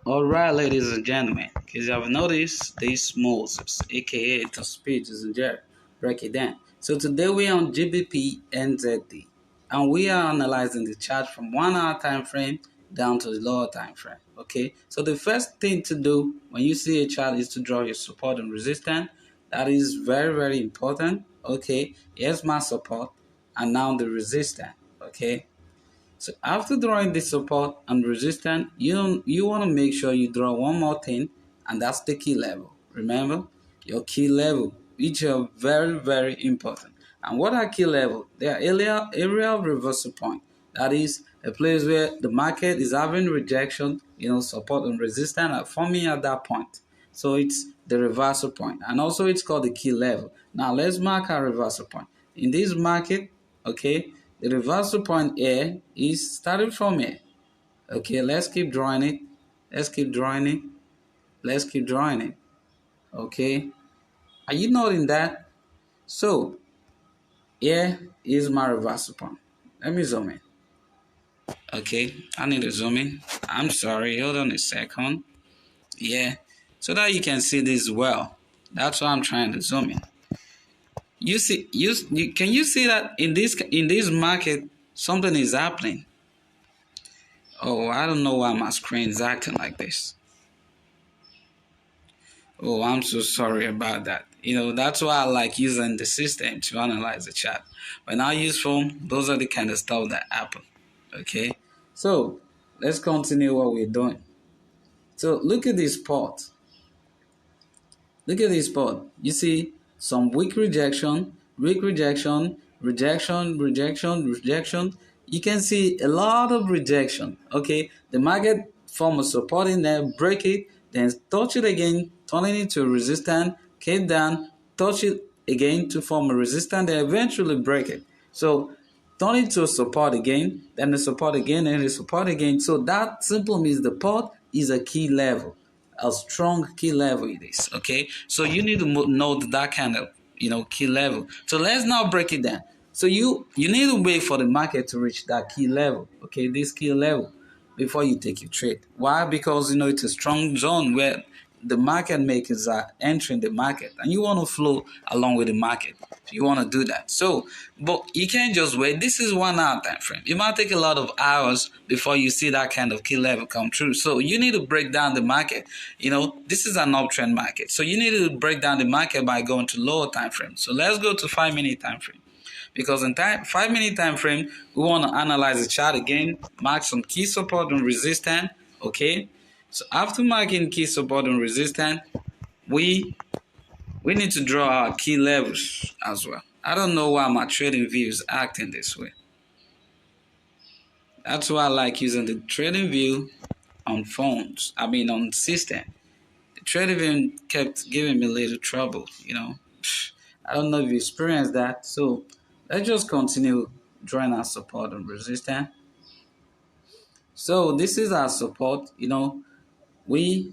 Alright, ladies and gentlemen, because you have noticed this Moses, aka to speech is in there. Break it down. So today we are on GBP NZD and we are analyzing the chart from 1 hour time frame down to the lower time frame. Okay, so the first thing to do when you see a chart is to draw your support and resistance. That is very, very important. Okay, here's my support and now the resistance. Okay, so after drawing the support and resistance, you want to make sure you draw one more thing, and that's the key level. Remember, your key level, which are very, very important. And what are key level? They are area of reversal point. That is a place where the market is having rejection, support and resistance are forming at that point. So it's the reversal point, and also it's called the key level. Now let's mark our reversal point. In this market, okay, the reversal point here is starting from here. Okay, let's keep drawing it. Let's keep drawing it. Let's keep drawing it. Okay, are you noting that? So here is my reversal point. Let me zoom in. Okay, I need to zoom in. I'm sorry, hold on a second. Yeah, so that you can see this well. That's why I'm trying to zoom in. You see, can you see that in this market something is happening? Oh, I don't know why my screen is acting like this. Oh, I'm so sorry about that. That's why I like using the system to analyze the chart. When I use phone, those are the kind of stuff that happen. Okay, so let's continue what we're doing. So look at this spot. Look at this spot. You see some weak rejection, rejection. You can see a lot of rejection. Okay, the market form a support in there, break it, then touch it again, turn it into a resistance, came down, touch it again to form a resistance, then eventually break it. So turn it to a support again, then the support again, and the support again. So that simply means the pot is a key level, a strong key level it is. Okay, so you need to know that kind of key level. So let's now break it down. So you need to wait for the market to reach that key level. Okay, this key level before you take your trade. Why? Because it's a strong zone where the market makers are entering the market, and you want to flow along with the market. You want to do that. So, but you can't just wait. This is 1 hour time frame. It might take a lot of hours before you see that kind of key level come true. So you need to break down the market. This is an uptrend market. So you need to break down the market by going to lower time frame. So let's go to 5-minute time frame. Because in 5-minute time frame, we want to analyze the chart again, mark some key support and resistance. Okay, so after marking key support and resistance, we need to draw our key levels as well. I don't know why my trading view is acting this way. That's why I like using the trading view on phones. On system. The trading view kept giving me a little trouble. I don't know if you experienced that. So let's just continue drawing our support and resistance. So this is our support. We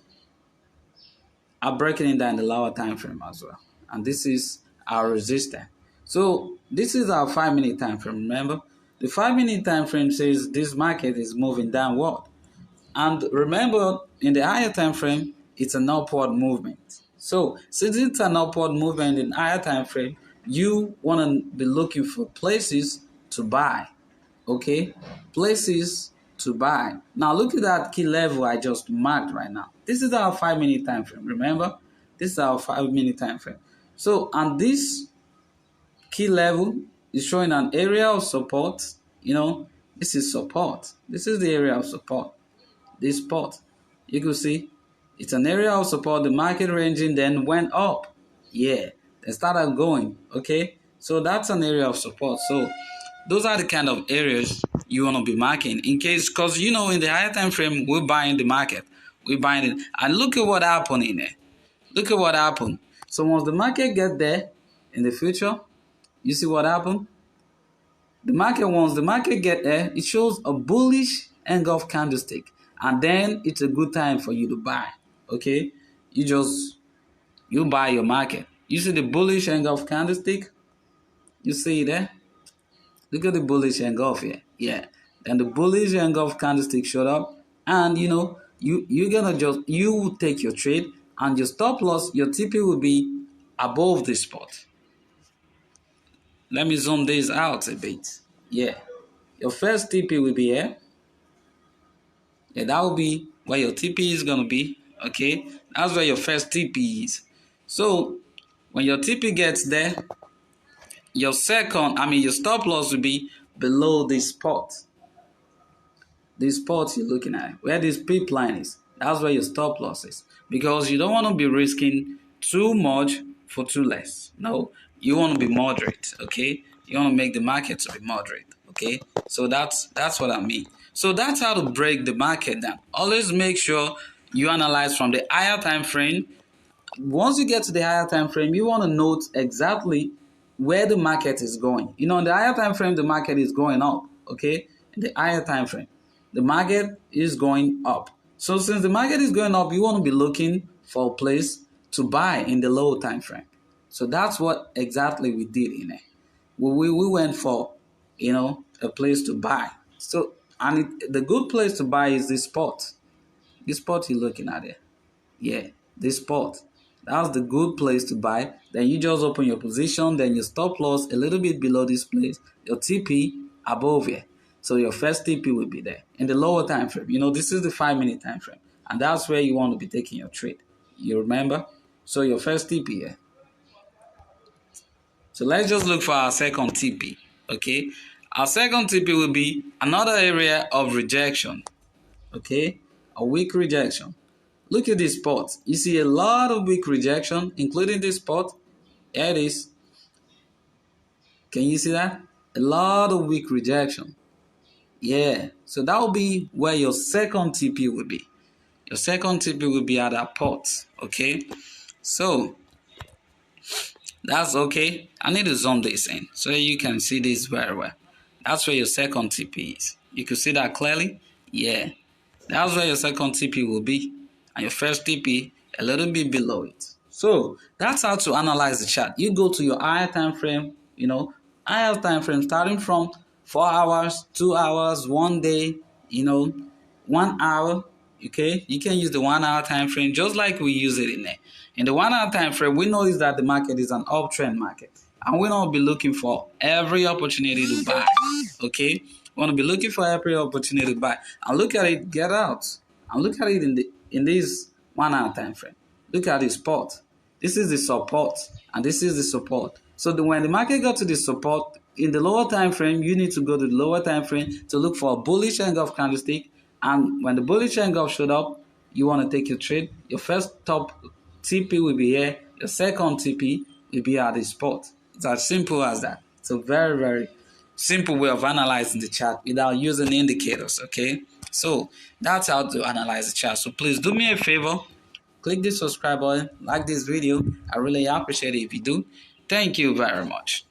are breaking it down the lower time frame as well, and this is our resistance. So this is our 5-minute time frame. Remember, the 5-minute time frame says this market is moving downward, and remember, in the higher time frame, it's an upward movement. So since it's an upward movement in higher time frame, you want to be looking for places to buy. Okay, places to buy. Now look at that key level I just marked right now. This is our 5-minute time frame. Remember, this is our 5-minute time frame. So, and this key level is showing an area of support. This is support. This is the area of support. This spot, you can see it's an area of support. The market ranging then went up. Yeah, they started going. Okay, so that's an area of support. So those are the kind of areas you want to be marking in case, because in the higher time frame, we're buying the market. We're buying it. And look at what happened in there. Look at what happened. So once the market get there in the future, you see what happened? Once the market get there, it shows a bullish engulf candlestick. And then it's a good time for you to buy. Okay? You buy your market. You see the bullish engulf candlestick? You see it there? Look at the bullish engulf here. Yeah. Then the bullish engulf candlestick showed up. And you're gonna you will take your trade, and your stop loss, your TP will be above the spot. Let me zoom this out a bit. Yeah, your first TP will be here. Yeah, that will be where your TP is gonna be. Okay, that's where your first TP is. So when your TP gets there, your your stop loss will be below this spot. This spot you're looking at, where this pip line is, that's where your stop loss is. Because you don't want to be risking too much for too less. No, you want to be moderate, okay? You want to make the market to be moderate, okay? So that's what I mean. So that's how to break the market down. Always make sure you analyze from the higher time frame. Once you get to the higher time frame, you want to note exactly where the market is going. You know, in the higher time frame, the market is going up, okay? In the higher time frame, the market is going up. So since the market is going up, you want to be looking for a place to buy in the low time frame. So that's what exactly we did in it. We went for, a place to buy. So, and the good place to buy is this spot. This spot you're looking at it. Yeah, this spot. That's the good place to buy. Then you just open your position, then your stop loss a little bit below this place, your TP above here. So your first TP will be there in the lower time frame. You know, this is the 5-minute time frame, and that's where you want to be taking your trade. You remember? So your first TP here. So let's just look for our second TP. Okay, our second TP will be another area of rejection. Okay, a weak rejection. Look at this spot. You see a lot of weak rejection, including this spot. Here it is. Can you see that? A lot of weak rejection. Yeah. So that will be where your second TP will be. Your second TP will be at that pot. Okay. So that's okay. I need to zoom this in so you can see this very well. That's where your second TP is. You can see that clearly? Yeah. That's where your second TP will be. And your first TP a little bit below it. So that's how to analyze the chart. You go to your higher time frame, higher time frame starting from 4 hours, 2 hours, 1 day, 1 hour. Okay, you can use the 1 hour time frame just like we use it in there. In the 1 hour time frame, we notice that the market is an uptrend market, and we don't be looking for every opportunity to buy. Okay, we want to be looking for every opportunity to buy and look at it, get out, and look at it in this 1 hour time frame. Look at the spot. This is the support, and this is the support. So when the market got to the support in the lower time frame, you need to go to the lower time frame to look for a bullish engulf candlestick. And when the bullish engulf showed up, you want to take your trade. Your first top TP will be here. Your second TP will be at the spot. It's as simple as that. It's a very, very simple way of analyzing the chart without using indicators, okay? So that's how to analyze the chart. So please do me a favor. Click the subscribe button. Like this video. I really appreciate it if you do. Thank you very much.